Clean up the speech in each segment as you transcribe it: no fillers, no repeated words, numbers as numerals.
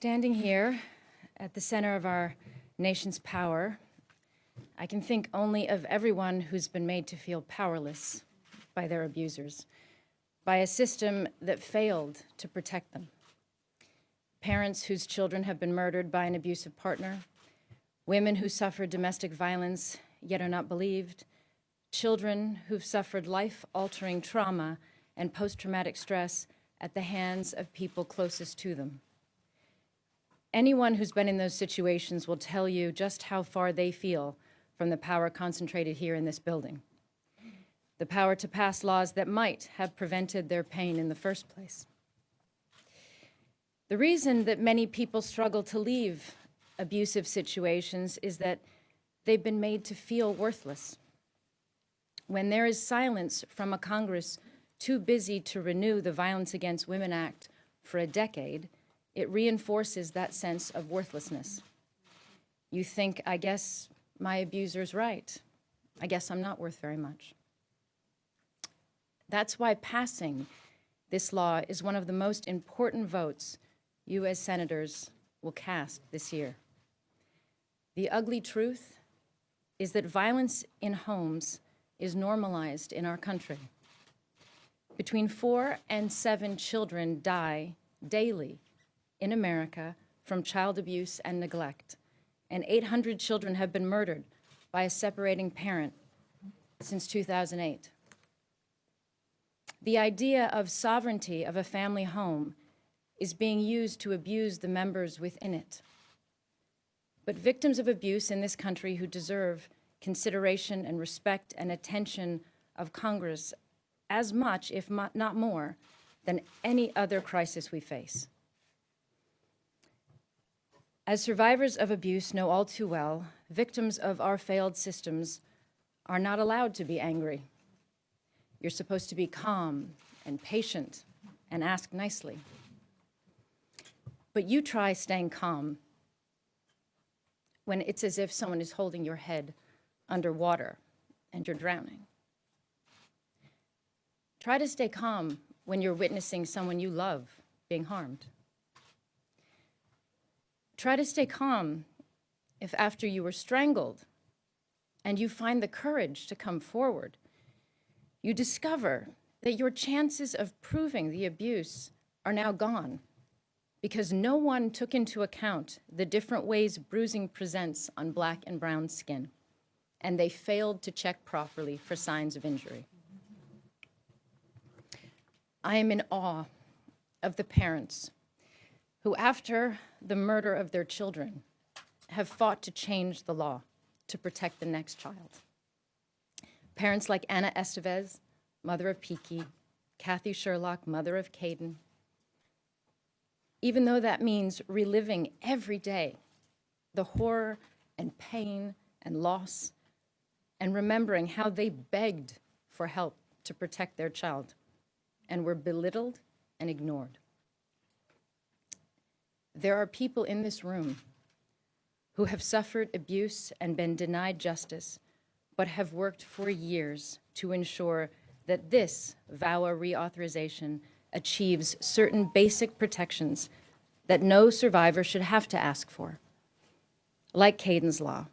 Standing here at the center of our nation's power, I can think only of everyone who's been made to feel powerless by their abusers, by a system that failed to protect them. Parents whose children have been murdered by an abusive partner, women who suffered domestic violence yet are not believed, children who've suffered life-altering trauma and post-traumatic stress at the hands of people closest to them. Anyone who's been in those situations will tell you just how far they feel from the power concentrated here in this building. The power to pass laws that might have prevented their pain in the first place. The reason that many people struggle to leave abusive situations is that they've been made to feel worthless. When there is silence from a Congress too busy to renew the Violence Against Women Act for a decade, it reinforces that sense of worthlessness. You think, I guess my abuser's right. I guess I'm not worth very much. That's why passing this law is one of the most important votes you as senators will cast this year. The ugly truth is that violence in homes is normalized in our country. Between 4 and 7 children die daily in America from child abuse and neglect, and 800 children have been murdered by a separating parent since 2008. The idea of sovereignty of a family home is being used to abuse the members within it. But victims of abuse in this country who deserve consideration and respect and attention of Congress as much, if not more, than any other crisis we face. As survivors of abuse know all too well, victims of our failed systems are not allowed to be angry. You're supposed to be calm and patient and ask nicely. But you try staying calm when it's as if someone is holding your head underwater and you're drowning. Try to stay calm when you're witnessing someone you love being harmed. Try to stay calm if after you were strangled and you find the courage to come forward, you discover that your chances of proving the abuse are now gone because no one took into account the different ways bruising presents on Black and brown skin, and they failed to check properly for signs of injury. I am in awe of the parents who, after the murder of their children, have fought to change the law to protect the next child. Parents like Anna Estevez, mother of Piki, Kathy Sherlock, mother of Caden. Even though that means reliving every day the horror and pain and loss, and remembering how they begged for help to protect their child and were belittled and ignored. There are people in this room who have suffered abuse and been denied justice, but have worked for years to ensure that this VAWA reauthorization achieves certain basic protections that no survivor should have to ask for, like Caden's Law,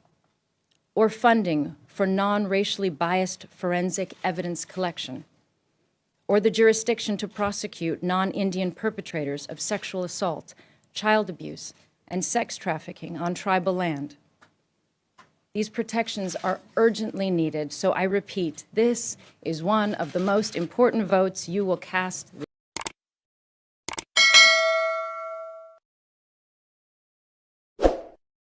or funding for non-racially biased forensic evidence collection, or the jurisdiction to prosecute non-Indian perpetrators of sexual assault, child abuse, and sex trafficking on tribal land. These protections are urgently needed, so I repeat, this is one of the most important votes you will cast this